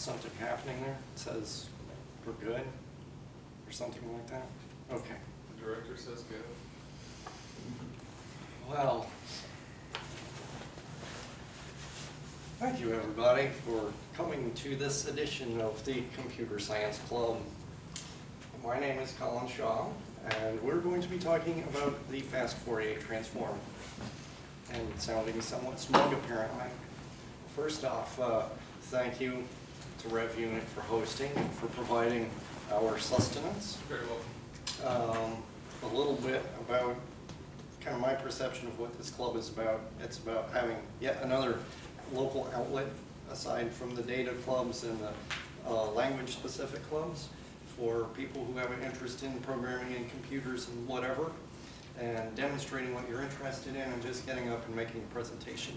something happening there? It says we're good or something like that? Okay. The director says go. Well, thank you everybody for coming to this edition of the Computer Science Club. My name is Colin Shaw, and we're going to be talking about the fast Fourier transform. And sounding somewhat smug apparently. First off, thank you to Rev Unit for hosting and for providing our sustenance. Very welcome. A little bit about kind of my perception of what this club is about. It's about having yet another local outlet aside from the data clubs and the language-specific clubs for people who have an interest in programming and computers and whatever, and demonstrating what you're interested in and just getting up and making a presentation.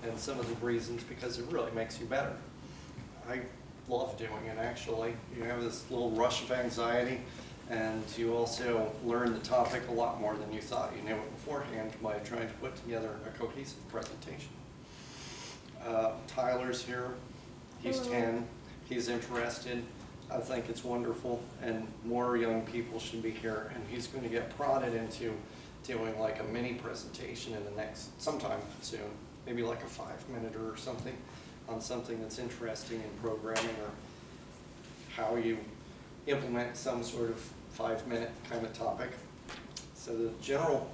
And some of the reasons, because it really makes you better. I love doing it actually. You have this little rush of anxiety, and you also learn the topic a lot more than you thought you knew it beforehand by trying to put together a cohesive presentation. Tyler's here. He's Hello. 10. He's interested. I think it's wonderful, and more young people should be here, and he's going to get prodded into doing like a mini presentation in the next, sometime soon, maybe like a 5-minute or something, on something that's interesting in programming or how you implement some sort of 5-minute kind of topic. So the general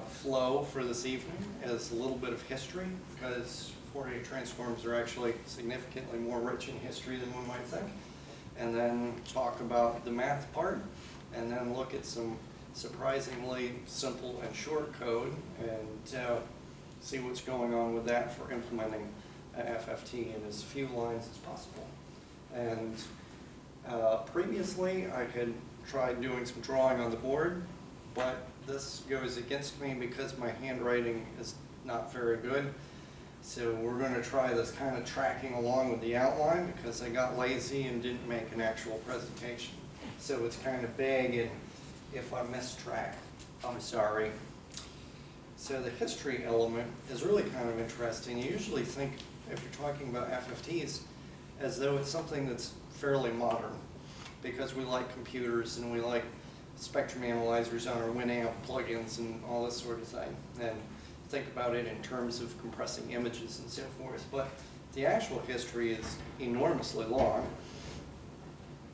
flow for this evening is a little bit of history, because Fourier transforms are actually significantly more rich in history than one might think. And then talk about the math part, and then look at some surprisingly simple and short code, and see what's going on with that for implementing a FFT in as few lines as possible. And previously I had tried doing some drawing on the board, but this goes against me because my handwriting is not very good. So we're going to try this kind of tracking along with the outline, because I got lazy and didn't make an actual presentation. So it's kind of vague, and if I miss track, I'm sorry. So the history element is really kind of interesting. You usually think, if you're talking about FFTs, as though it's something that's fairly modern, because we like computers and we like spectrum analyzers on our Winamp plugins and all this sort of thing, and think about it in terms of compressing images and so forth. But the actual history is enormously long,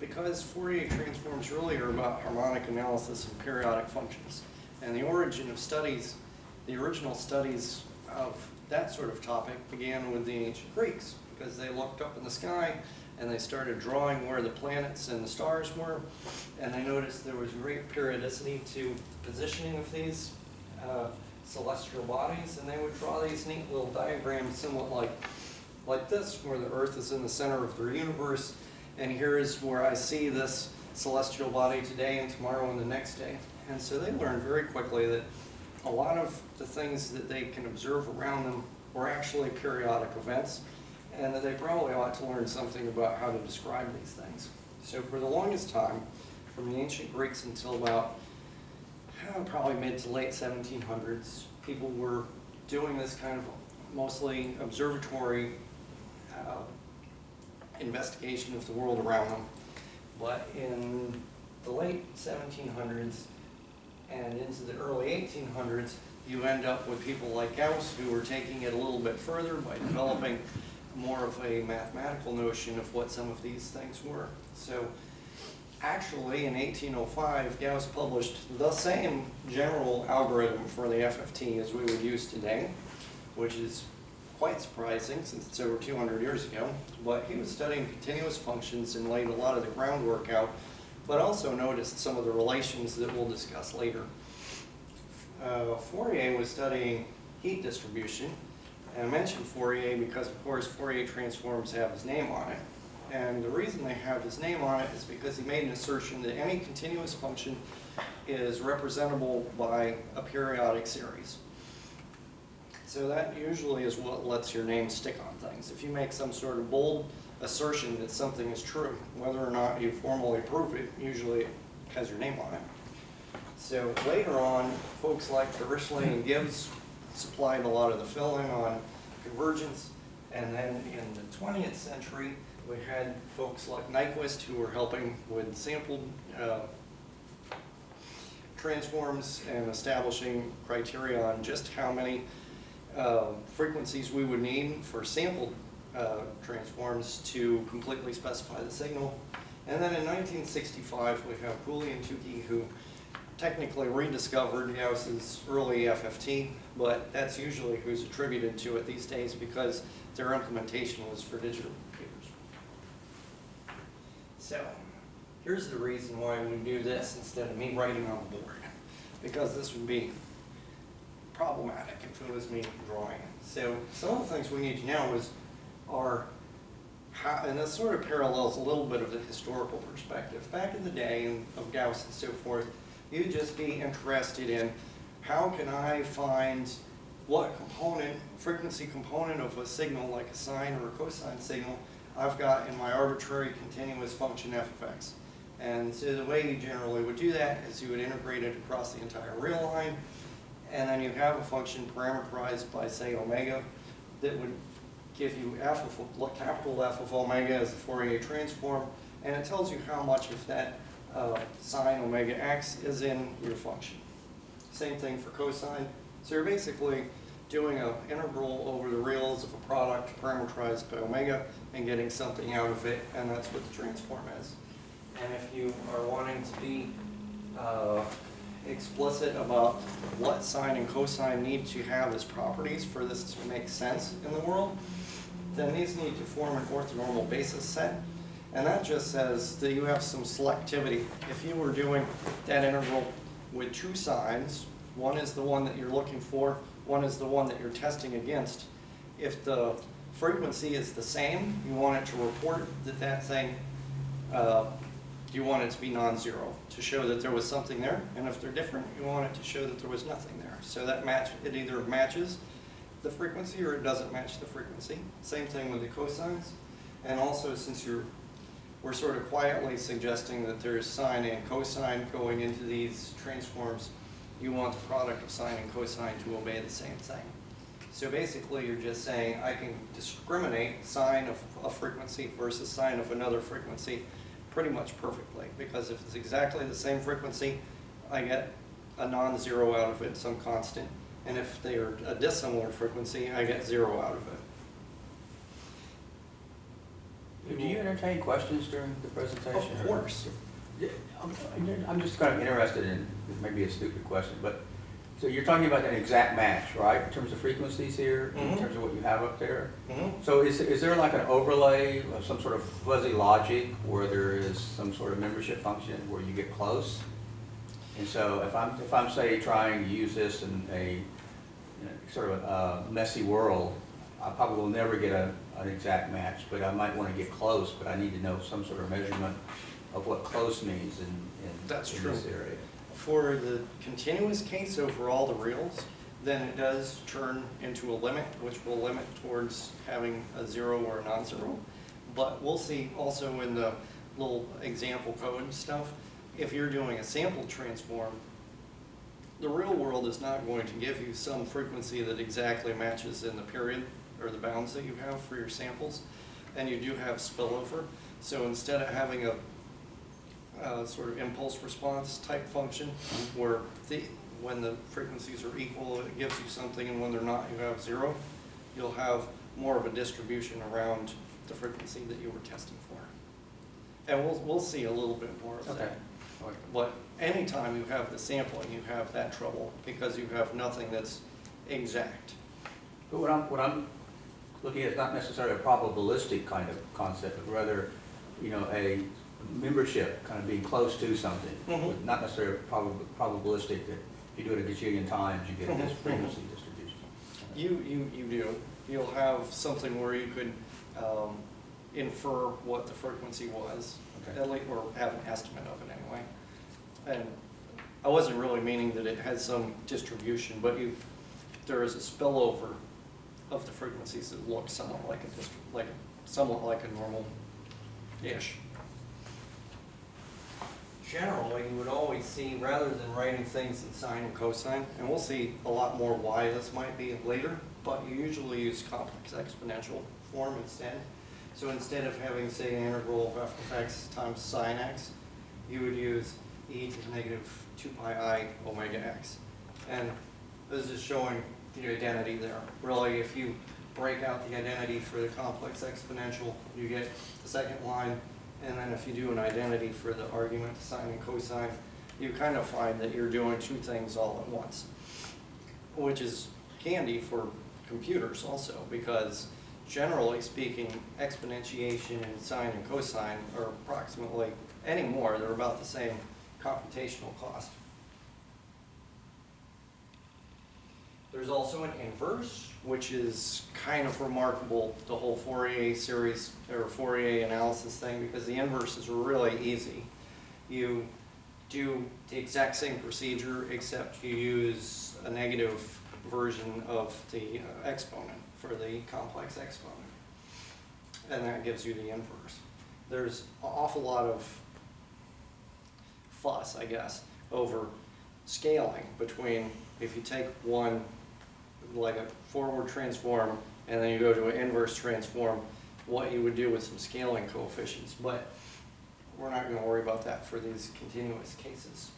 because Fourier transforms really are about harmonic analysis and periodic functions. And the origin of studies, the original studies of that sort of topic began with the ancient Greeks, because they looked up in the sky and they started drawing where the planets and the stars were, and they noticed there was great periodicity to positioning of these celestial bodies, and they would draw these neat little diagrams somewhat like this, where the Earth is in the center of their universe, and here is where I see this celestial body today and tomorrow and the next day. And so they learned very quickly that a lot of the things that they can observe around them were actually periodic events, and that they probably ought to learn something about how to describe these things. So for the longest time, from the ancient Greeks until about probably mid to late 1700s, people were doing this kind of mostly observatory investigation of the world around them. But in the late 1700s and into the early 1800s, you end up with people like Gauss, who were taking it a little bit further by developing more of a mathematical notion of what some of these things were. So actually, in 1805, Gauss published the same general algorithm for the FFT as we would use today, which is quite surprising since it's over 200 years ago. But he was studying continuous functions and laid a lot of the groundwork out, but also noticed some of the relations that we'll discuss later. Fourier was studying heat distribution, and I mentioned Fourier because, of course, Fourier transforms have his name on it. And the reason they have his name on it is because he made an assertion that any continuous function is representable by a periodic series. So that usually is what lets your name stick on things. If you make some sort of bold assertion that something is true, whether or not you formally prove it, usually it has your name on it. So later on, folks like Dirichlet and Gibbs supplied a lot of the fill-in on convergence, And then in the 20th century, we had folks like Nyquist who were helping with sampled transforms and establishing criteria on just how many frequencies we would need for sampled transforms to completely specify the signal. And then in 1965, we have Cooley and Tukey who technically rediscovered Gauss's early FFT, but that's usually who's attributed to it these days because their implementation was for digital computers. So, here's the reason why we do this instead of me writing on the board, because this would be problematic if it was me drawing it. So, some of the things we need to know are how, and this sort of parallels a little bit of the historical perspective. Back in the day of Gauss and so forth, you'd just be interested in how can I find what component, frequency component of a signal like a sine or a cosine signal I've got in my arbitrary continuous function f of x. And so the way you generally would do that is you would integrate it across the entire real line, and then you have a function parameterized by, say, omega, that would give you capital F of omega as the Fourier transform, and it tells you how much of that sine omega x is in your function. Same thing for cosine. So you're basically doing an integral over the reals of a product parameterized by omega and getting something out of it, and that's what the transform is. And if you are wanting to be explicit about what sine and cosine need to have as properties for this to make sense in the world, then these need to form an orthonormal basis set. And that just says that you have some selectivity. If you were doing that integral with two signs, one is the one that you're looking for, one is the one that you're testing against. If the frequency is the same, you want it to report that thing, you want it to be non-zero, to show that there was something there. And if they're different, you want it to show that there was nothing there. So that it either matches the frequency or it doesn't match the frequency. Same thing with the cosines. And also, since we're sort of quietly suggesting that there's sine and cosine going into these transforms, you want the product of sine and cosine to obey the same thing. So basically, you're just saying I can discriminate sine of a frequency versus sine of another frequency pretty much perfectly, because if it's exactly the same frequency, I get a non-zero out of it, some constant. And if they are a dissimilar frequency, I get zero out of it. Do you entertain questions during the presentation? Of course. I'm just kind of interested in, it may be a stupid question, but, so you're talking about an exact match, right, in terms of frequencies here, in terms of what you have up there? So is there like an overlay of some sort of fuzzy logic where there is some sort of membership function where you get close? And so if I'm say trying to use this in a sort of a messy world, I probably will never get an exact match, but I might want to get close, but I need to know some sort of measurement of what close means in this area. For the continuous case over all the reals, then it does turn into a limit, which will limit towards having a zero or a non-zero. But we'll see also in the little example code stuff, if you're doing a sample transform, the real world is not going to give you some frequency that exactly matches in the period or the bounds that you have for your samples, and you do have spillover. So instead of having a sort of impulse response type function where when the frequencies are equal it gives you something, and when they're not you have zero, you'll have more of a distribution around the frequency that you were testing for. And we'll see a little bit more of that. But anytime you have the sampling, you have that trouble because you have nothing that's exact. But what I'm looking at is not necessarily a probabilistic kind of concept, but rather, a membership kind of being close to something, but not necessarily probabilistic that if you do it a gajillion times, you get this frequency distribution. You do. You'll have something where you could infer what the frequency was, at least, or have an estimate of it anyway. And I wasn't really meaning that it had some distribution, but there is a spillover of the frequencies that look somewhat like a normal-ish. Generally, you would always see, rather than writing things in sine and cosine, and we'll see a lot more why this might be later, but you usually use complex exponential form instead. So instead of having, say, an integral of f of x times sine x, you would use e to the negative 2 pi I omega x. And this is showing the identity there. Really, if you break out the identity for the complex exponential, you get the second line. And then if you do an identity for the argument, sine and cosine, you kind of find that you're doing two things all at once, which is handy for computers also, because generally speaking, exponentiation and sine and cosine are approximately, anymore, they're about the same computational cost. There's also an inverse, which is kind of remarkable, the whole Fourier series, or Fourier analysis thing, because the inverse is really easy. You do the exact same procedure, except you use a negative version of the exponent for the complex exponent. And that gives you the inverse. There's an awful lot of fuss, I guess, over scaling between, if you take one, like a forward transform, and then you go to an inverse transform, what you would do with some scaling coefficients. But we're not going to worry about that for these continuous cases.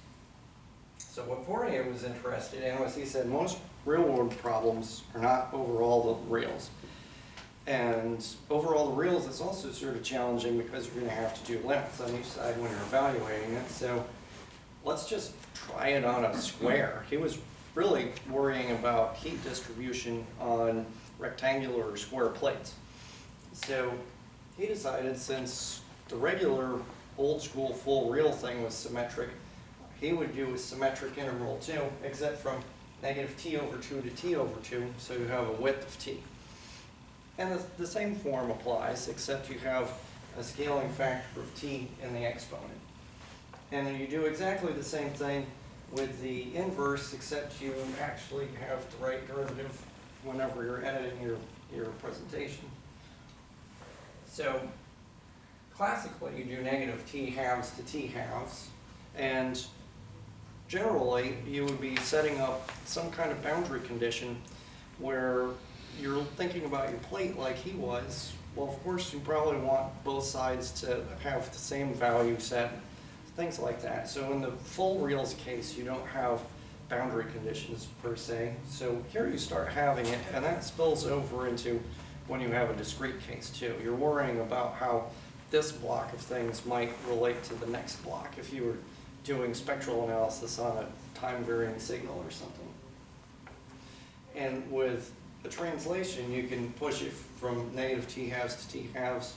So what Fourier was interested in was, he said most real-world problems are not over all the reals. And over all the reals, it's also sort of challenging because you're going to have to do limits on each side when you're evaluating it. So let's just try it on a square. He was really worrying about heat distribution on rectangular or square plates. So he decided, since the regular old school full real thing was symmetric, he would do a symmetric integral too, except from negative t over 2 to t over 2, so you have a width of t. And the same form applies, except you have a scaling factor of t in the exponent. And then you do exactly the same thing with the inverse, except you actually have the right derivative whenever you're editing your presentation. So classically, you do negative t halves to t halves, and generally you would be setting up some kind of boundary condition where you're thinking about your plate like he was. Well, of course, you probably want both sides to have the same value set, things like that. So in the full reals case, you don't have boundary conditions per se. So here you start having it, and that spills over into when you have a discrete case too. You're worrying about how this block of things might relate to the next block if you were doing spectral analysis on a time-varying signal or something. And with a translation, you can push it from negative t halves to t halves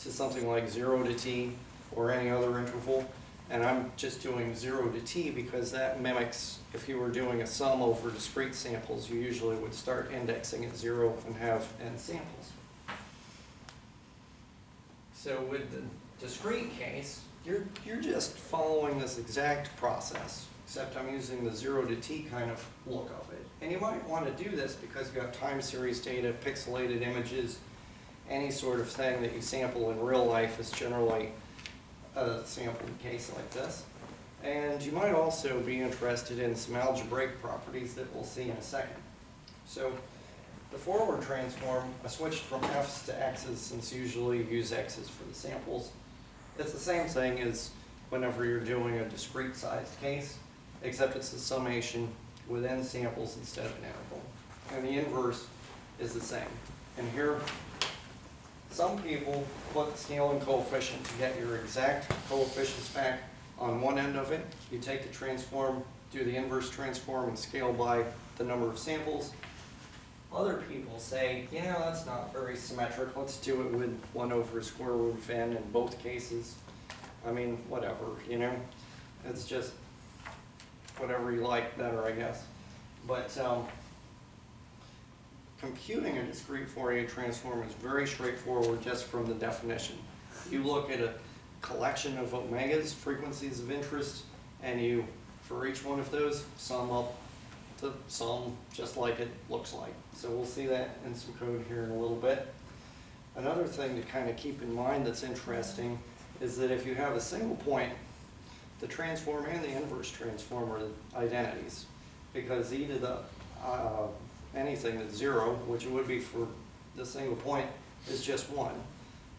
to something like 0 to t or any other interval. And I'm just doing 0 to t because that mimics, if you were doing a sum over discrete samples, you usually would start indexing at 0 and have n samples. So with the discrete case, you're just following this exact process, except I'm using the 0 to t kind of look of it. And you might want to do this because you have time series data, pixelated images, any sort of thing that you sample in real life is generally a sampled case like this. And you might also be interested in some algebraic properties that we'll see in a second. So the forward transform, I switched from f's to x's since usually you use x's for the samples. It's the same thing as whenever you're doing a discrete sized case, except it's a summation with n samples instead of an interval. And the inverse is the same. And here, some people put the scaling coefficient to get your exact coefficients back on one end of it. You take the transform, do the inverse transform, and scale by the number of samples. Other people say, you know, that's not very symmetric. Let's do it with 1 over square root of n in both cases. I mean, whatever, you know. It's just whatever you like better, I guess. But computing a discrete Fourier transform is very straightforward just from the definition. You look at a collection of omegas, frequencies of interest, and you, for each one of those, sum up the sum just like it looks like. So we'll see that in some code here in a little bit. Another thing to kind of keep in mind that's interesting is that if you have a single point, the transform and the inverse transform are identities, because e to the anything that's 0, which it would be for the single point, is just one.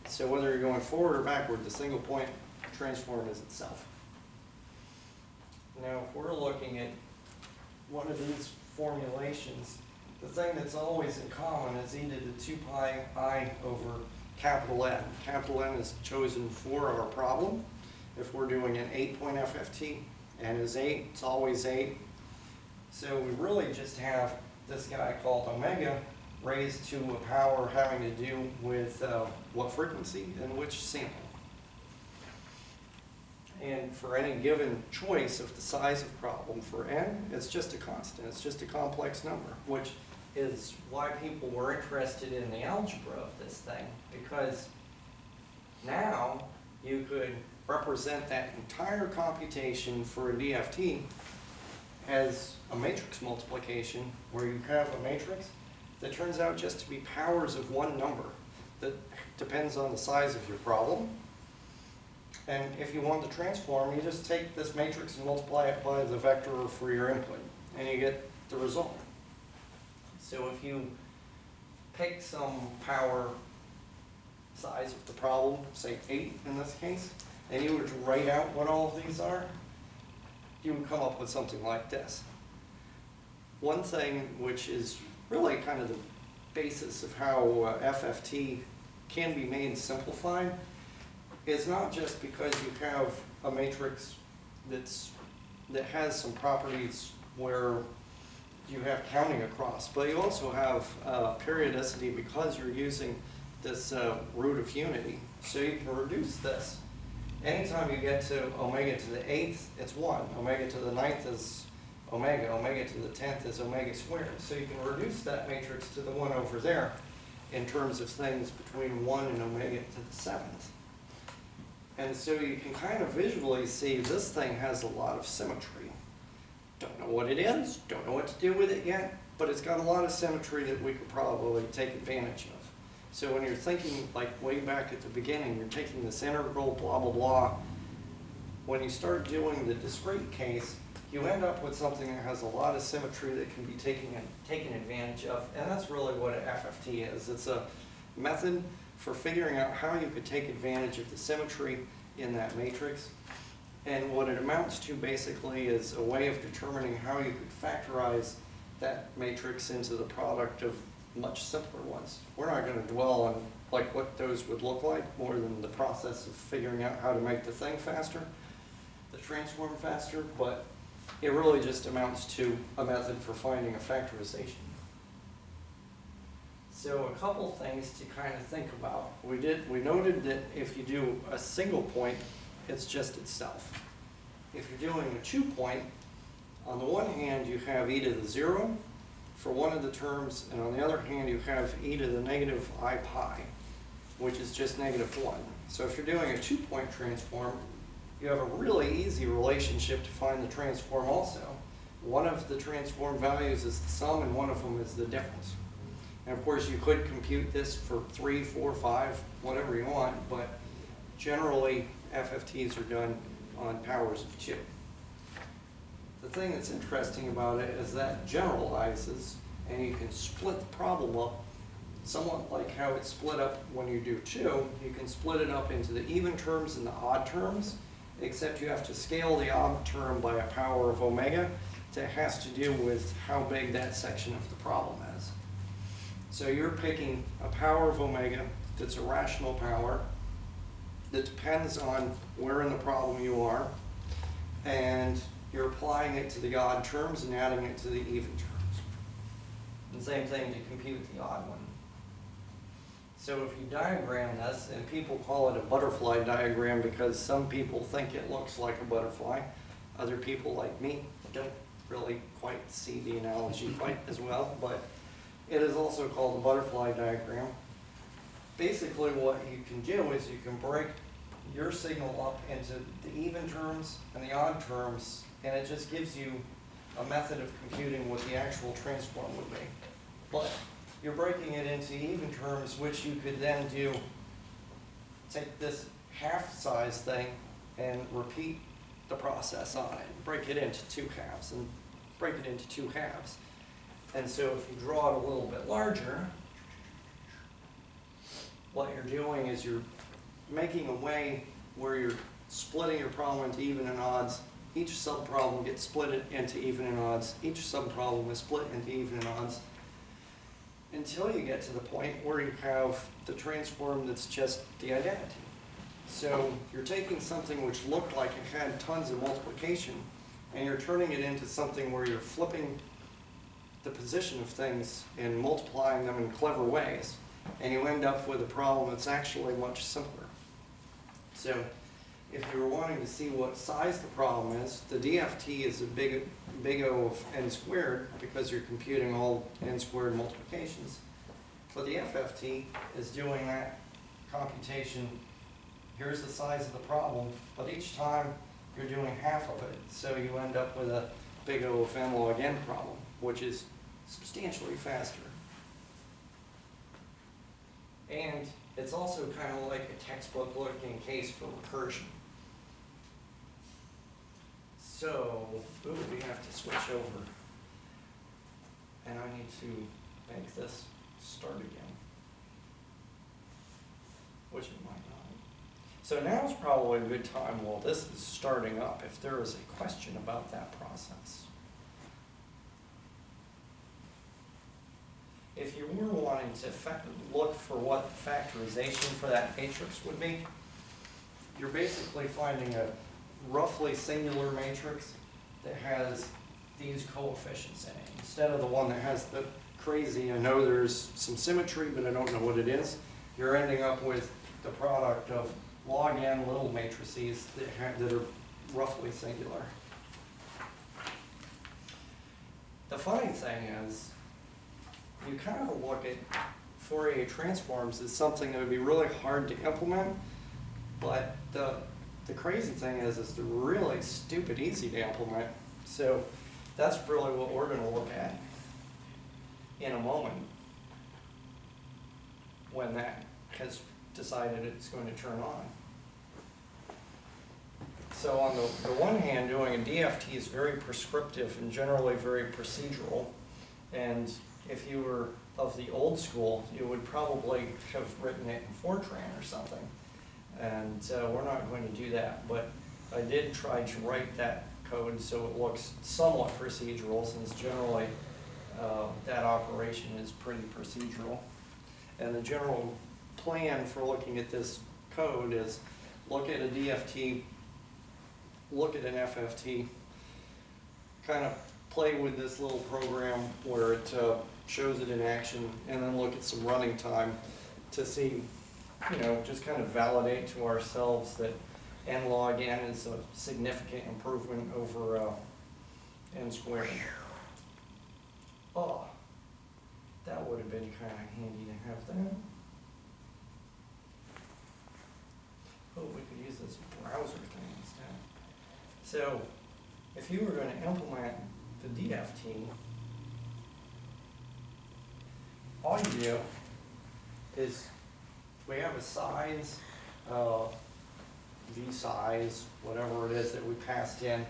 So whether you're going forward or backward, the single point transform is itself. Now, if we're looking at one of these formulations, the thing that's always in common is e to the 2 pi I over capital N. Capital N is chosen for our problem. If we're doing an 8-point FFT, N is 8, it's always 8. So we really just have this guy called omega raised to a power having to do with what frequency and which sample. And for any given choice of the size of problem for n, it's just a constant. It's just a complex number, which is why people were interested in the algebra of this thing, because now you could represent that entire computation for a DFT as a matrix multiplication, where you have a matrix that turns out just to be powers of one number that depends on the size of your problem. And if you want to transform, you just take this matrix and multiply it by the vector for your input, and you get the result. So if you pick some power size of the problem, say 8 in this case, and you were to write out what all of these are, you would come up with something like this. One thing which is really kind of the basis of how FFT can be made simplified is not just because you have a matrix that has some properties where you have counting across, but you also have periodicity because you're using this root of unity. So you can reduce this. Anytime you get to omega to the 8th, it's 1. Omega to the 9th is omega. Omega to the 10th is omega squared. So you can reduce that matrix to the one over there in terms of things between 1 and omega to the 7th. And so you can kind of visually see this thing has a lot of symmetry. Don't know what it is, don't know what to do with it yet, but it's got a lot of symmetry that we could probably take advantage of. So when you're thinking, like way back at the beginning, you're taking this integral, blah, blah, blah. When you start doing the discrete case, you end up with something that has a lot of symmetry that can be taken advantage of, and that's really what an FFT is. It's a method for figuring out how you could take advantage of the symmetry in that matrix. And what it amounts to basically is a way of determining how you could factorize that matrix into the product of much simpler ones. We're not going to dwell on like what those would look like more than the process of figuring out how to make the thing faster, the transform faster, but it really just amounts to a method for finding a factorization. So a couple things to kind of think about. We noted that if you do a single point, it's just itself. If you're doing a 2-point, on the one hand you have e to the 0 for one of the terms, and on the other hand you have e to the negative I pi, which is just -1. So if you're doing a 2-point transform, you have a really easy relationship to find the transform also. One of the transform values is the sum and one of them is the difference. And of course you could compute this for 3, 4, 5, whatever you want, but generally FFTs are done on powers of 2. The thing that's interesting about it is that generalizes, and you can split the problem up somewhat like how it's split up when you do 2. You can split it up into the even terms and the odd terms, except you have to scale the odd term by a power of omega that has to do with how big that section of the problem is. So you're picking a power of omega that's a rational power that depends on where in the problem you are, and you're applying it to the odd terms and adding it to the even terms. And same thing to compute the odd one. So if you diagram this, and people call it a butterfly diagram because some people think it looks like a butterfly, other people like me don't really quite see the analogy quite as well, but it is also called a butterfly diagram. Basically what you can do is you can break your signal up into the even terms and the odd terms, and it just gives you a method of computing what the actual transform would be. But you're breaking it into even terms, which you could then do, take this half size thing and repeat the process on it. Break it into 2 halves and break it into 2 halves. And so if you draw it a little bit larger, what you're doing is you're making a way where you're splitting your problem into even and odds. Each subproblem gets split into even and odds. Each subproblem is split into even and odds until you get to the point where you have the transform that's just the identity. So you're taking something which looked like it had tons of multiplication, and you're turning it into something where you're flipping the position of things and multiplying them in clever ways, and you end up with a problem that's actually much simpler. So if you were wanting to see what size the problem is, the DFT is a big O of n squared because you're computing all n squared multiplications. But the FFT is doing that computation. Here's the size of the problem, but each time you're doing half of it, so you end up with a big O of n log n problem, which is substantially faster. And it's also kind of like a textbook looking case for recursion. So, ooh, we have to switch over. And I need to make this start again, which it might not. So now's probably a good time while this is starting up if there is a question about that process. If you were wanting to look for what the factorization for that matrix would be, you're basically finding a roughly singular matrix that has these coefficients in it. Instead of the one that has the crazy, I know there's some symmetry, but I don't know what it is, you're ending up with the product of log n little matrices that are roughly singular. The funny thing is, you kind of look at Fourier transforms as something that would be really hard to implement, but the crazy thing is they're really stupid easy to implement. So that's really what we're going to look at in a moment when that has decided it's going to turn on. So on the one hand, doing a DFT is very prescriptive and generally very procedural. And if you were of the old school, you would probably have written it in Fortran or something. And we're not going to do that. But I did try to write that code so it looks somewhat procedural, since generally that operation is pretty procedural. And the general plan for looking at this code is look at a DFT, look at an FFT, kind of play with this little program where it shows it in action, and then look at some running time to see, just kind of validate to ourselves that n log n is a significant improvement over n squared. Oh, that would have been kind of handy to have that. Oh, we could use this browser thing instead. So, if you were going to implement the DFT, all you do is we have a size, v size, whatever it is that we passed in.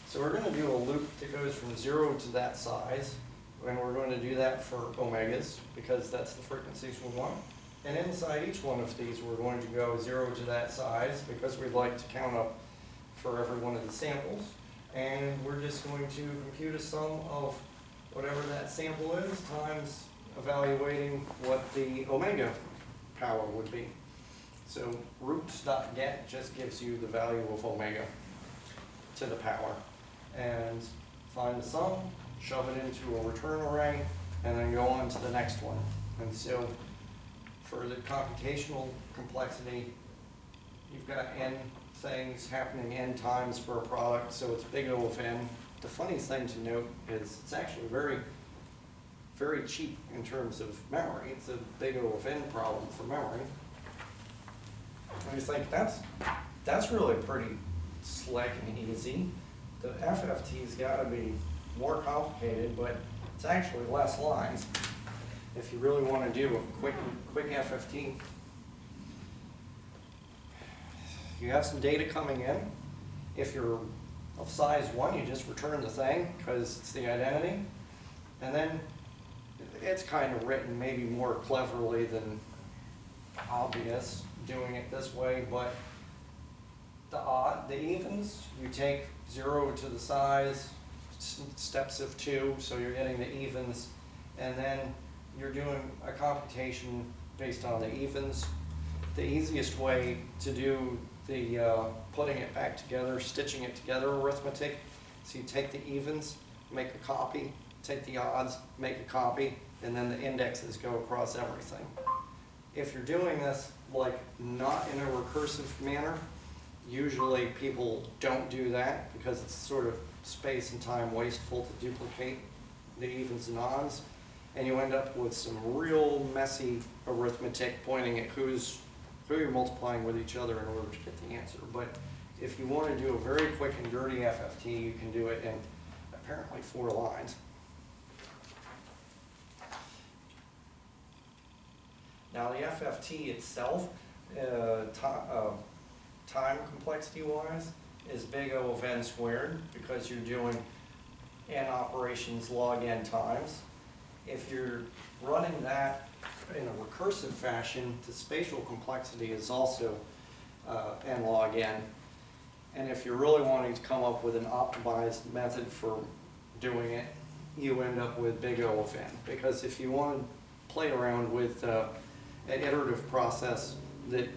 So we're going to do a loop that goes from 0 to that size, and we're going to do that for omegas because that's the frequencies we want. And inside each one of these, we're going to go 0 to that size because we'd like to count up for every one of the samples. And we're just going to compute a sum of whatever that sample is times evaluating what the omega power would be. So roots.get just gives you the value of omega to the power. And find the sum, shove it into a return array, and then go on to the next one. And so for the computational complexity, you've got n things happening n times for a product, so it's big O of n. The funny thing to note is it's actually very, very cheap in terms of memory. It's a big O of n problem for memory. And you think, that's really pretty slick and easy. The FFT's got to be more complicated, but it's actually less lines if you really want to do a quick FFT. You have some data coming in. If you're of size 1, you just return the thing because it's the identity. And then it's kind of written maybe more cleverly than obvious doing it this way, but the evens, you take 0 to the size, steps of 2, so you're getting the evens, and then you're doing a computation based on the evens. The easiest way to do the putting it back together, stitching it together arithmetic, so you take the evens, make a copy, take the odds, make a copy, and then the indexes go across everything. If you're doing this like not in a recursive manner, usually people don't do that because it's sort of space and time wasteful to duplicate the evens and odds, and you end up with some real messy arithmetic pointing at who you're multiplying with each other in order to get the answer. But if you want to do a very quick and dirty FFT, you can do it in apparently 4 lines. Now the FFT itself, time complexity wise, is big O of n squared because you're doing n operations log n times. If you're running that in a recursive fashion, the spatial complexity is also n log n. And if you're really wanting to come up with an optimized method for doing it, you end up with big O of n. Because if you want to play around with an iterative process that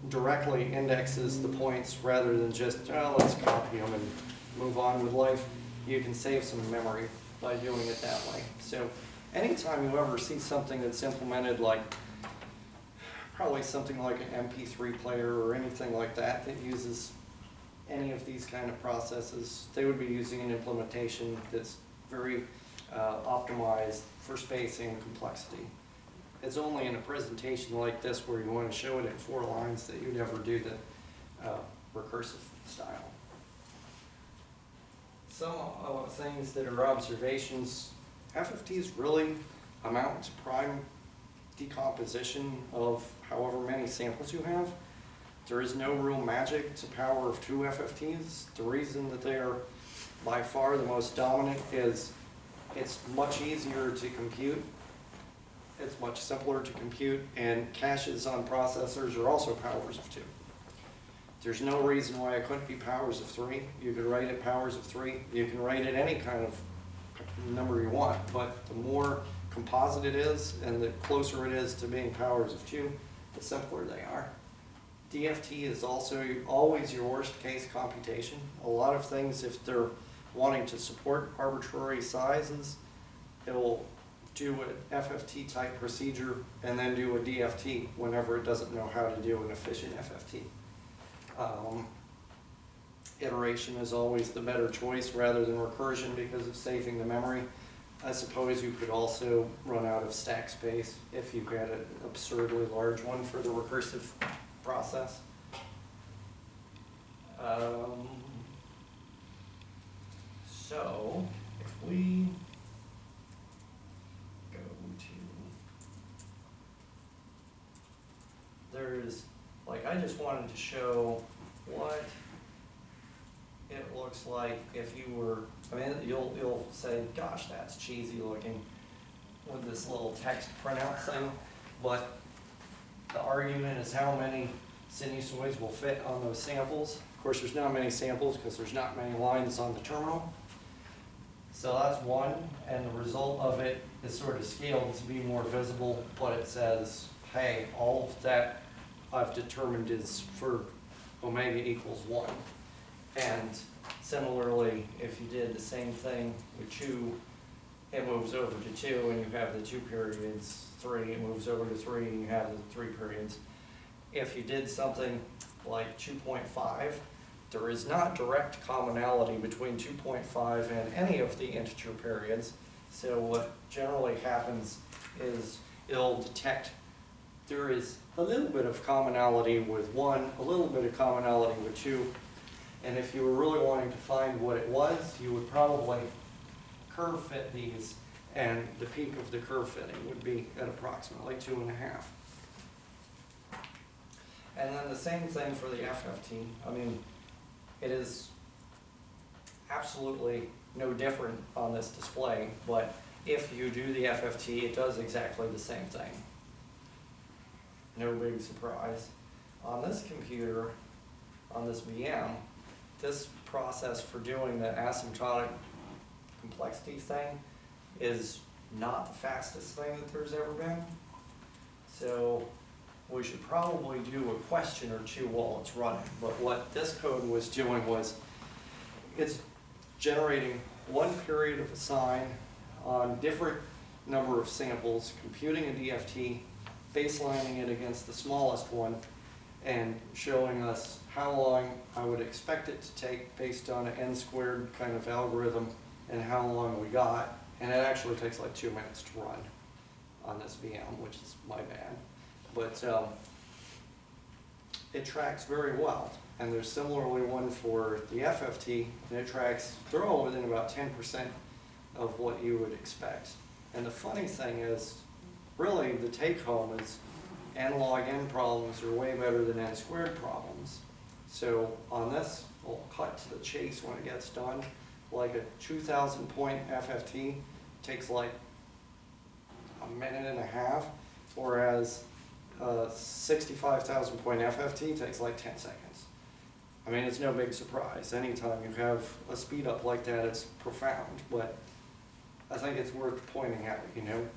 directly indexes the points rather than just, oh, let's copy them and move on with life, you can save some memory by doing it that way. So anytime you ever see something that's implemented, like probably something like an MP3 player or anything like that that uses any of these kind of processes, they would be using an implementation that's very optimized for spacing and complexity. It's only in a presentation like this where you want to show it in 4 lines that you'd ever do the recursive style. Some things that are observations, FFTs really amount to prime decomposition of however many samples you have. There is no real magic to power of 2 FFTs. The reason that they are by far the most dominant is it's much easier to compute. It's much simpler to compute, and caches on processors are also powers of 2. There's no reason why it couldn't be powers of 3. You could write it powers of 3. You can write it any kind of number you want, but the more composite it is and the closer it is to being powers of 2, the simpler they are. DFT is also always your worst case computation. A lot of things, if they're wanting to support arbitrary sizes, it will do an FFT type procedure and then do a DFT whenever it doesn't know how to do an efficient FFT. Iteration is always the better choice rather than recursion because of saving the memory. I suppose you could also run out of stack space if you had an absurdly large one for the recursive process. So if we go to, there's, like, I just wanted to show what it looks like if you were, I mean, you'll say, gosh, that's cheesy looking with this little text printout thing, but the argument is how many sinusoids will fit on those samples. Of course, there's not many samples because there's not many lines on the terminal. So that's one, and the result of it is sort of scaled to be more visible, but it says, hey, all of that I've determined is for omega equals 1. And similarly, if you did the same thing with 2, it moves over to 2 and you have the 2 periods, 3, it moves over to 3 and you have the 3 periods. If you did something like 2.5, there is not direct commonality between 2.5 and any of the integer periods. So what generally happens is it'll detect there is a little bit of commonality with 1, a little bit of commonality with 2, and if you were really wanting to find what it was, you would probably curve fit these, and the peak of the curve fitting would be at approximately 2.5. And then the same thing for the FFT. I mean, it is absolutely no different on this display, but if you do the FFT, it does exactly the same thing. no big surprise. On this computer, on this VM, this process for doing the asymptotic complexity thing is not the fastest thing that there's ever been. So we should probably do a question or two while it's running. But what this code was doing was, it's generating one period of a sine on different number of samples, computing a DFT, baselining it against the smallest one, and showing us how long I would expect it to take based on an n-squared kind of algorithm and how long we got. And it actually takes like 2 minutes to run on this VM, which is my bad. But it tracks very well. And there's similarly one for the FFT, and it tracks, they're all within about 10% of what you would expect. And the funny thing is, really the take home is analog n problems are way better than n squared problems. So on this, we'll cut to the chase when it gets done. Like a 2,000 point FFT takes like a minute and a half, whereas a 65,000 point FFT takes like 10 seconds. I mean, it's no big surprise. Anytime you have a speed up like that, it's profound, but I think it's worth pointing out, you know,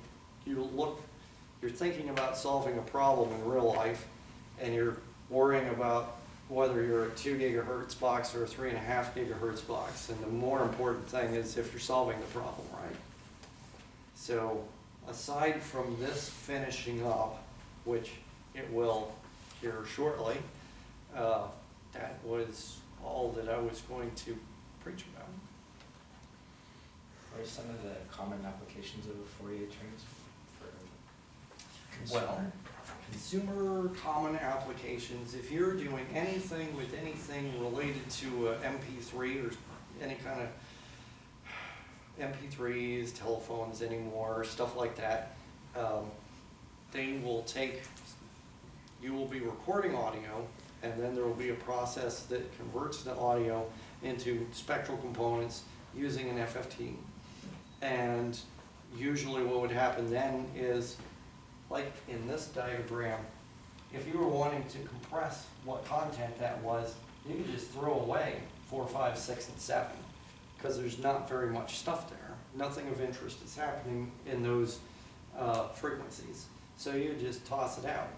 you're thinking about solving a problem in real life, and you're worrying about whether you're a 2 gigahertz box or a 3.5 gigahertz box, and the more important thing is if you're solving the problem right. So aside from this finishing up, which it will here shortly, that was all that I was going to preach about. What are some of the common applications of a Fourier transform for consumer? Well, consumer common applications, if you're doing anything with anything related to MP3 or any kind of MP3s, telephones anymore, stuff like that, they will take, you will be recording audio, and then there will be a process that converts the audio into spectral components using an FFT. And usually what would happen then is, like in this diagram, if you were wanting to compress what content that was, you could just throw away 4, 5, 6, and 7, because there's not very much stuff there. Nothing of interest is happening in those frequencies. So you just toss it out.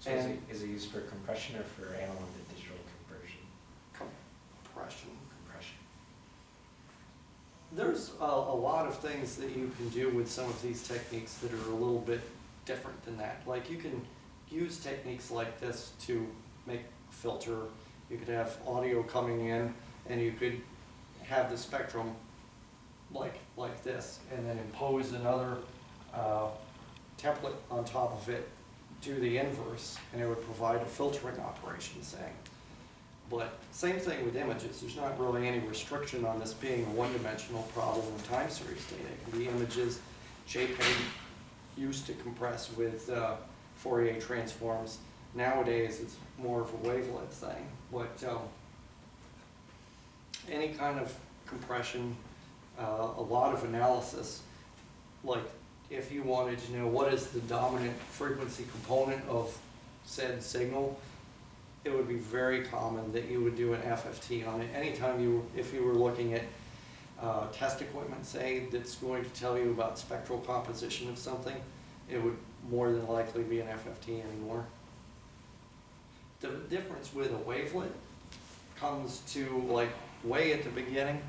So is it used for compression or for analog to digital conversion? Compression. Compression. There's a lot of things that you can do with some of these techniques that are a little bit different than that. Like you can use techniques like this to make a filter. You could have audio coming in, and you could have the spectrum like this, and then impose another template on top of it, do the inverse, and it would provide a filtering operation, say. But same thing with images. There's not really any restriction on this being a one-dimensional problem in time series data. It can be images, JPEG used to compress with Fourier transforms. Nowadays, it's more of a wavelet thing. But any kind of compression, a lot of analysis, like if you wanted to know what is the dominant frequency component of said signal, it would be very common that you would do an FFT on it. Anytime if you were looking at test equipment, say, that's going to tell you about spectral composition of something, it would more than likely be an FFT anymore. The difference with a wavelet comes to, like, way at the beginning,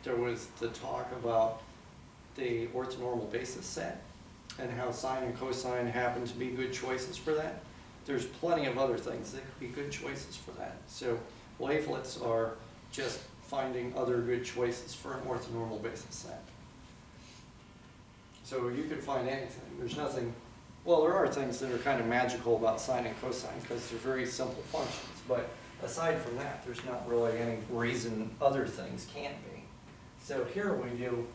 there was the talk about the orthonormal basis set and how sine and cosine happen to be good choices for that. There's plenty of other things that could be good choices for that. So wavelets are just finding other good choices for an orthonormal basis set. So you could find anything. There's nothing, well, there are things that are kind of magical about sine and cosine because they're very simple functions. But aside from that, there's not really any reason other things can't be. So here we do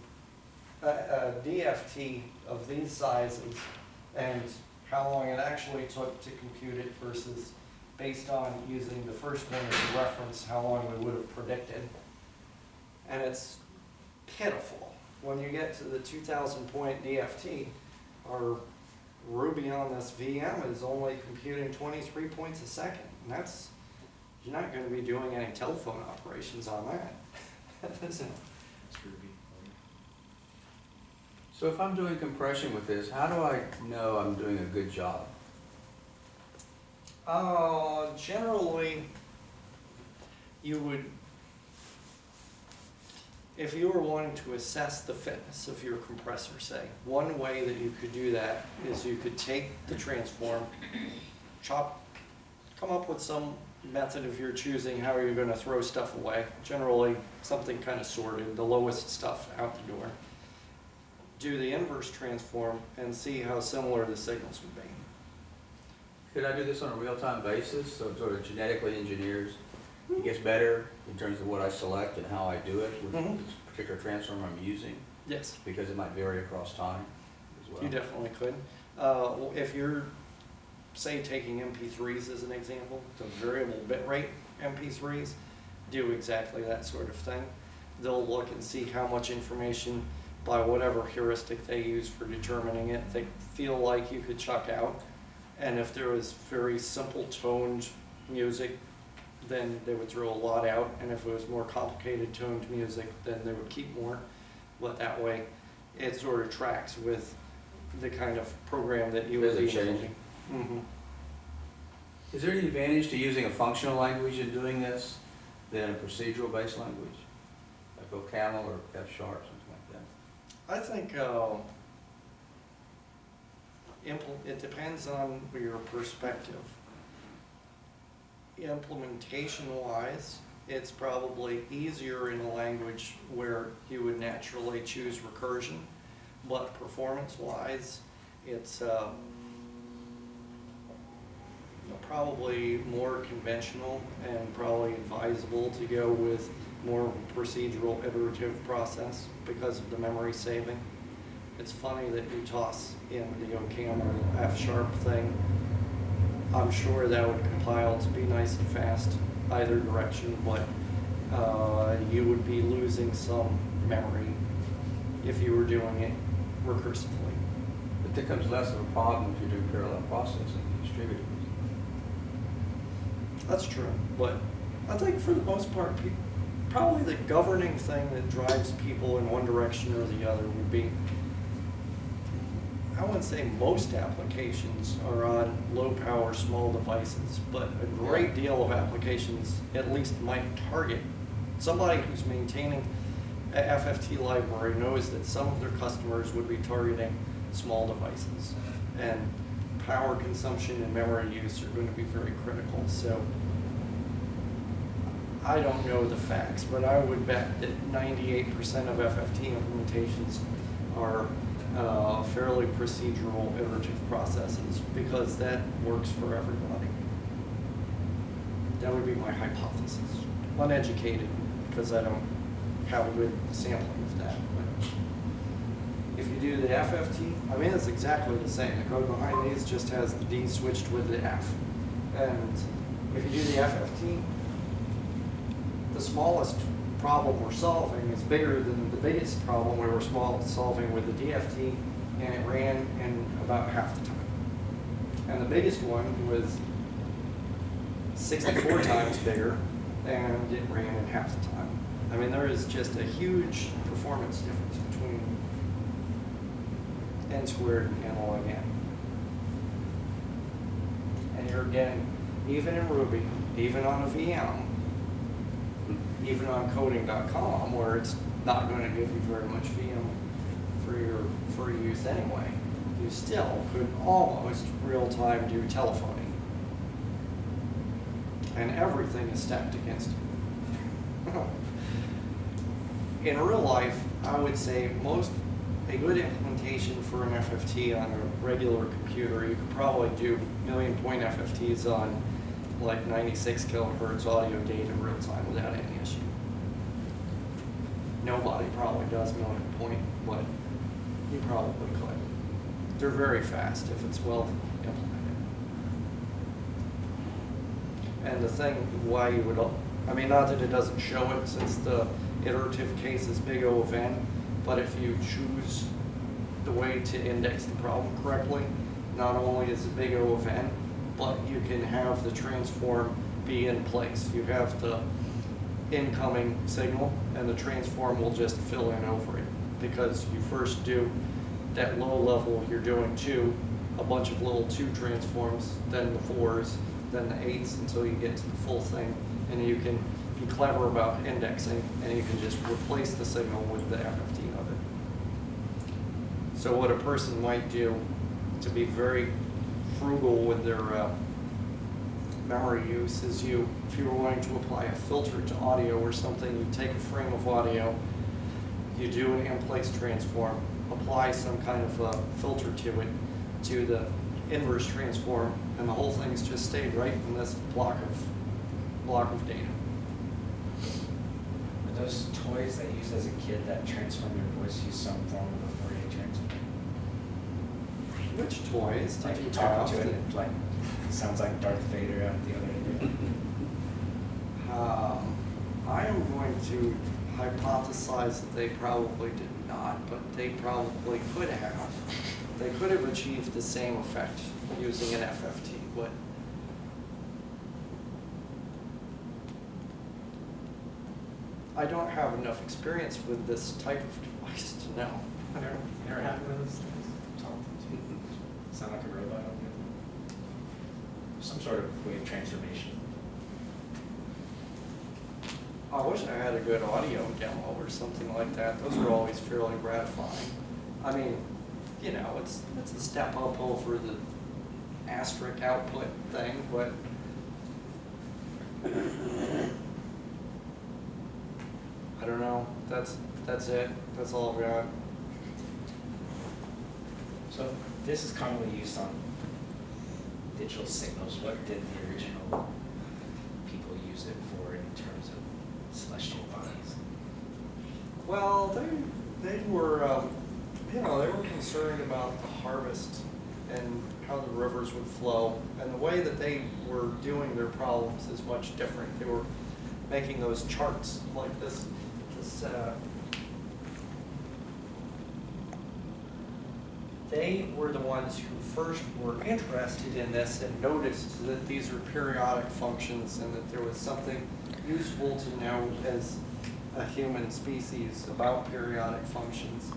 a DFT of these sizes and how long it actually took to compute it versus based on using the first one as a reference, how long we would have predicted. And it's pitiful. When you get to the 2,000 point DFT, our Ruby on this VM is only computing 23 points a second. And that's, you're not gonna be doing any telephone operations on that. That isn't. It's Ruby. So if I'm doing compression with this, how do I know I'm doing a good job? Generally, you would, if you were wanting to assess the fitness of your compressor, say, one way that you could do that is you could take the transform, come up with some method of your choosing how you're gonna throw stuff away. Generally, something kind of sorted, the lowest stuff out the door. Do the inverse transform and see how similar the signals would be. Could I do this on a real-time basis, so it sort of genetically engineers? It gets better in terms of what I select and how I do it with Mhm. this particular transformer I'm using, Yes. because it might vary across time as well. You definitely could. If you're, say, taking MP3s as an example, the variable bitrate MP3s do exactly that sort of thing. They'll look and see how much information, by whatever heuristic they use for determining it, they feel like you could chuck out. And if there was very simple toned music, then they would throw a lot out. And if it was more complicated toned music, then they would keep more. But that way, it sort of tracks with the kind of program that you would Does be it change? implementing. Mhm. Is there any advantage to using a functional language in doing this than a procedural-based language? Like OCaml or F#, something like that? I think it depends on your perspective. Implementation-wise, it's probably easier in a language where you would naturally choose recursion, but performance-wise, it's probably more conventional and probably advisable to go with more of a procedural iterative process because of the memory saving. It's funny that you toss in the OCaml or F# thing. I'm sure that would compile to be nice and fast either direction, but you would be losing some memory if you were doing it recursively. It becomes less of a problem if you're doing parallel processing distributed. That's true, but I think for the most part, probably the governing thing that drives people in one direction or the other would be, I wouldn't say most applications are on low power small devices, but a great deal of applications at least might target. Somebody who's maintaining a FFT library knows that some of their customers would be targeting small devices, and power consumption and memory use are going to be very critical. So I don't know the facts, but I would bet that 98% of FFT implementations are fairly procedural iterative processes, because that works for everybody. That would be my hypothesis. Uneducated, because I don't have a good sampling of that. But if you do the FFT, I mean, it's exactly the same. The code behind these just has the D switched with the F. And if you do the FFT, the smallest problem we're solving is bigger than the biggest problem we were solving with the DFT, and it ran in about half the time. And the biggest one was 64 times bigger, and it ran in half the time. I mean, there is just a huge performance difference between n squared and analog n. And you're getting, even in Ruby, even on a VM, even on coding.com, where it's not going to give you very much VM for your free use anyway, you still could almost real-time do telephoning. And everything is stacked against you. In real life, I would say a good implementation for an FFT on a regular computer, you could probably do million point FFTs on like 96 kilohertz audio data real time without any issue. Nobody probably does million point, but you probably could. They're very fast if it's well implemented. And the thing why you would, I mean, not that it doesn't show it since the iterative case is big O of n, but if you choose the way to index the problem correctly, not only is it big O of N, but you can have the transform be in place. You have the incoming signal, and the transform will just fill in over it. Because you first do that low level, you're doing a bunch of little 2 transforms, then the 4s, then the 8s, until you get to the full thing. And you can be clever about indexing, and you can just replace the signal with the FFT of it. So what a person might do to be very frugal with their memory use is if you were wanting to apply a filter to audio or something, you take a frame of audio, you do an in-place transform, apply some kind of filter to it, to the inverse transform, and the whole thing's just stayed right in this block of data. Are those toys that you used as a kid that transform your voice use some form of a Fourier transform? Which toys Like did you you talking have? to it and like sounds like Darth Vader out the other end. I am going to hypothesize that they probably did not, but they probably could have. They could have achieved the same effect using an FFT, but I don't have enough experience with this type of device to know. Never had one of those things? Talk to you. Sound like a robot on it? Some sort of wave transformation. I wish I had a good audio demo or something like that. Those are always fairly gratifying. I mean, you know, it's a step up over the asterisk output thing, but I don't know. That's it. That's all I've got. So this is commonly used on digital signals. What did the original people use it for in terms of celestial bodies? Well, they were, they were concerned about the harvest and how the rivers would flow. And the way that they were doing their problems is much different. They were making those charts like this. They were the ones who first were interested in this and noticed that these are periodic functions and that there was something useful to know as a human species about periodic functions.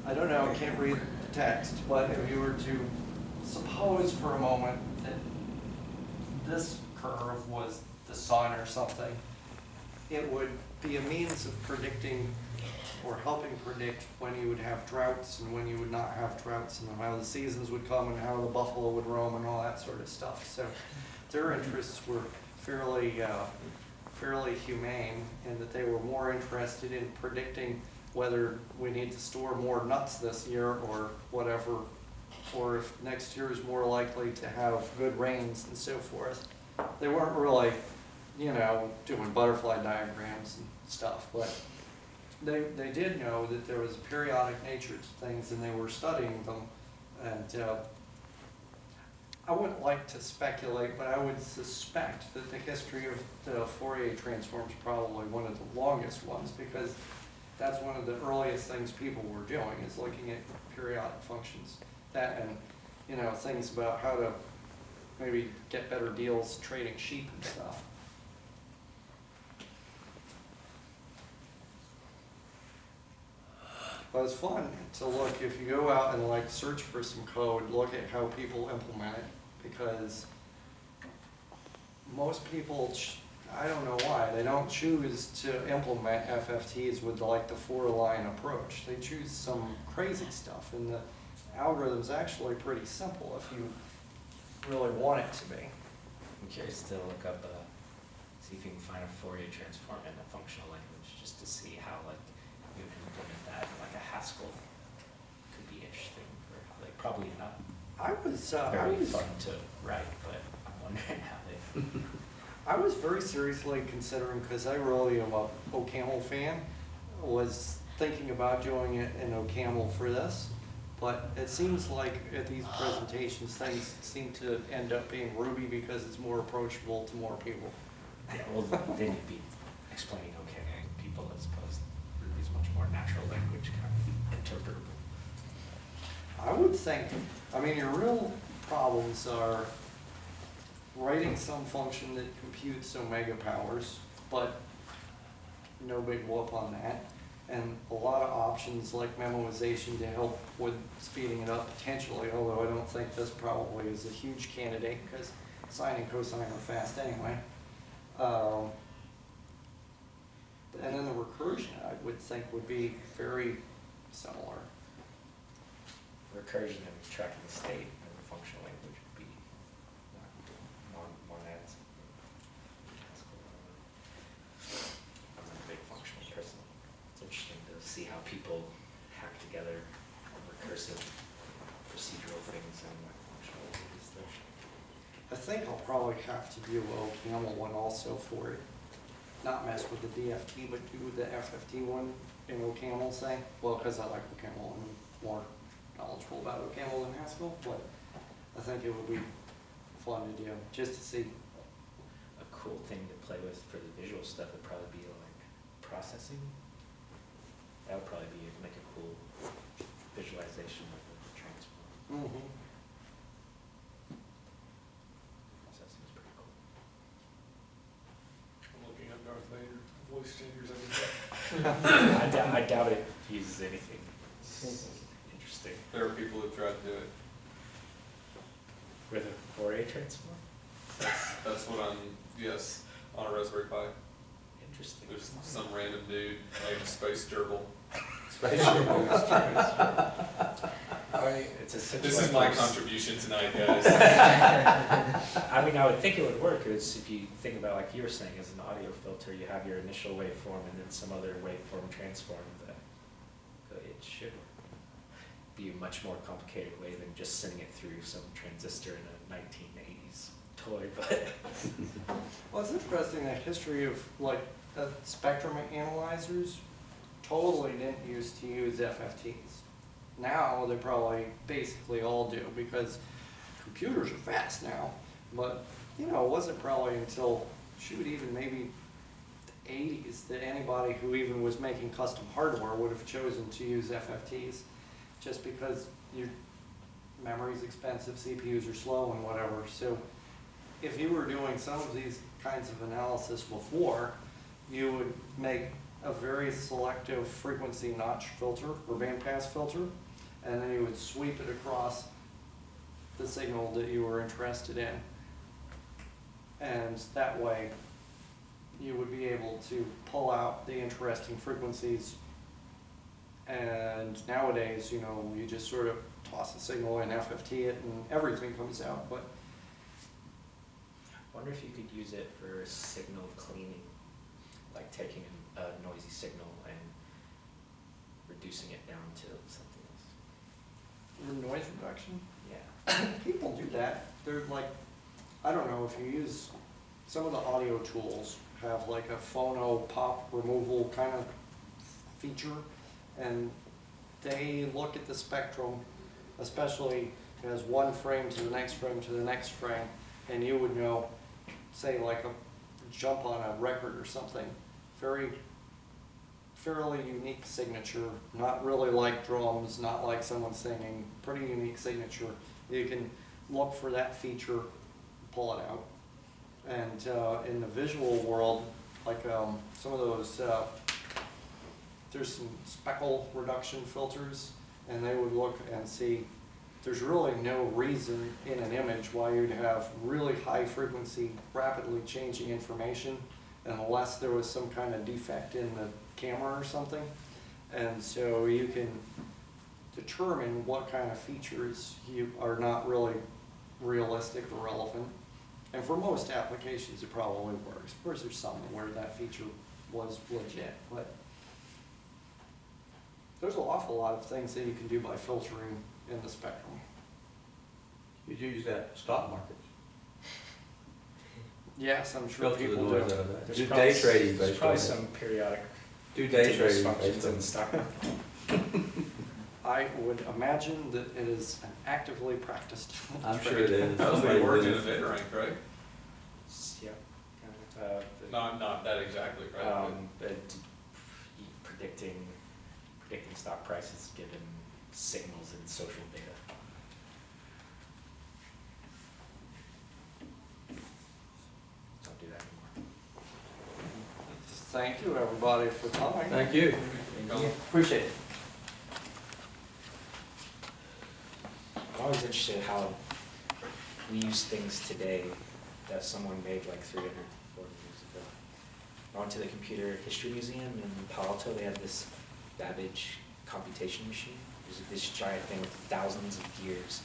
I don't know, I can't read the text, but if you were to suppose for a moment that this curve was the sun or something, it would be a means of predicting or helping predict when you would have droughts and when you would not have droughts, and how the seasons would come and how the buffalo would roam and all that sort of stuff. So their interests were fairly humane, in that they were more interested in predicting whether we need to store more nuts this year or whatever, or if next year is more likely to have good rains and so forth. They weren't really, doing butterfly diagrams and stuff, but they did know that there was a periodic nature to things, and they were studying them. And I wouldn't like to speculate, but I would suspect that the history of the Fourier transform is probably one of the longest ones, because that's one of the earliest things people were doing, is looking at periodic functions. That and, things about how to maybe get better deals trading sheep and stuff. But it's fun to look, if you go out and search for some code, look at how people implement it, because most people, I don't know why, they don't choose to implement FFTs with the 4-line approach. They choose some crazy stuff, and the algorithm's actually pretty simple if you really want it to be. I'm curious to look up, see if you can find a Fourier transform in a functional language, just to see how you can implement that in a Haskell. Could be interesting, or probably not very fun to write, but I'm wondering how they. I was very seriously considering, because I really am a OCaml fan, was thinking about doing it in OCaml for this, but it seems like at these presentations things seem to end up being Ruby because it's more approachable to more people. Yeah, well, then you'd be explaining to people as opposed to Ruby's much more natural language, kind of interpretable. I would think, I mean, your real problems are writing some function that computes omega powers, but no big whoop on that. And a lot of options like memoization to help with speeding it up potentially, although I don't think this probably is a huge candidate because sine and cosine are fast anyway. And then the recursion, I would think, would be very similar. Recursion and tracking the state of a functional language would be monads. I'm not a big functional person. It's interesting to see how people hack together recursive procedural things and functional languages there. I think I'll probably have to do a OCaml one also for it. Not mess with the DFT, but do the FFT one in OCaml, say. Well, because I like OCaml and I'm more knowledgeable about OCaml than Haskell, but I think it would be fun to do, just to see. A cool thing to play with for the visual stuff would probably be like processing. That would probably be make a cool visualization of the transform. Mm-hmm. Processing is pretty cool. I'm looking at Darth Vader, voice changers everything. I doubt it uses anything. It's interesting. There are people who've tried to do it. With a Fourier transform? That's what I'm, yes, on a Raspberry Pi. Interesting. There's some random dude named Space Gerbil. It's essentially. This is my contribution tonight, guys. I mean, I would think it would work, because if you think about, like you were saying, as an audio filter, you have your initial waveform and then some other waveform transform that it should be a much more complicated way than just sending it through some transistor in a 1980s toy, but. Well, it's interesting that history of like spectrum analyzers totally didn't used to use FFTs. Now they probably basically all do because computers are fast now. But you know, it wasn't probably until even maybe the 80s that anybody who even was making custom hardware would have chosen to use FFTs, just because your memory's expensive, CPUs are slow, and whatever. So if you were doing some of these kinds of analysis before, you would make a very selective frequency notch filter or bandpass filter, and then you would sweep it across the signal that you were interested in. And that way, you would be able to pull out the interesting frequencies. And nowadays, you know, you just sort of toss a signal in, FFT it, and everything comes out. But I wonder if you could use it for signal cleaning, like taking a noisy signal and reducing it down to something else. noise reduction, Yeah. people do that. They're like, I don't know, if you use, some of the audio tools have like a phono pop removal kind of feature, and they look at the spectrum, especially as one frame to the next frame to the next frame, and you would know, say like a jump on a record or something, fairly unique signature, not really like drums, not like someone singing, pretty unique signature. You can look for that feature, pull it out. And in the visual world, like some of those, there's some speckle reduction filters, and they would look and see there's really no reason in an image why you'd have really high frequency, rapidly changing information unless there was some kind of defect in the camera or something. And so you can determine what kind of features you are not really realistic or relevant. And for most applications, it probably works. Of course, there's some where that feature was legit, but there's an awful lot of things that you can do by filtering in the spectrum. You do use that in stock markets. Yes, I'm sure Filter the people noise do. out of that. There's Do probably- day trading There's based probably on it. some periodic Do day continuous trading functions based in on the it. stock market. I would imagine that it is an actively practiced I'm trade. sure it is. That was the Somebody origin did of it. VetaRank, right? Yeah. Kind of, Not that exactly, right? predicting stock prices given signals in social data. Don't do that anymore. Thank you, everybody, for coming. Thank you. Appreciate it. I'm always interested how we use things today that someone made like 300, 400 years ago. I went to the Computer History Museum in Palo Alto. They had this Babbage computation machine. It was this giant thing with thousands of gears,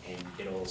and it'll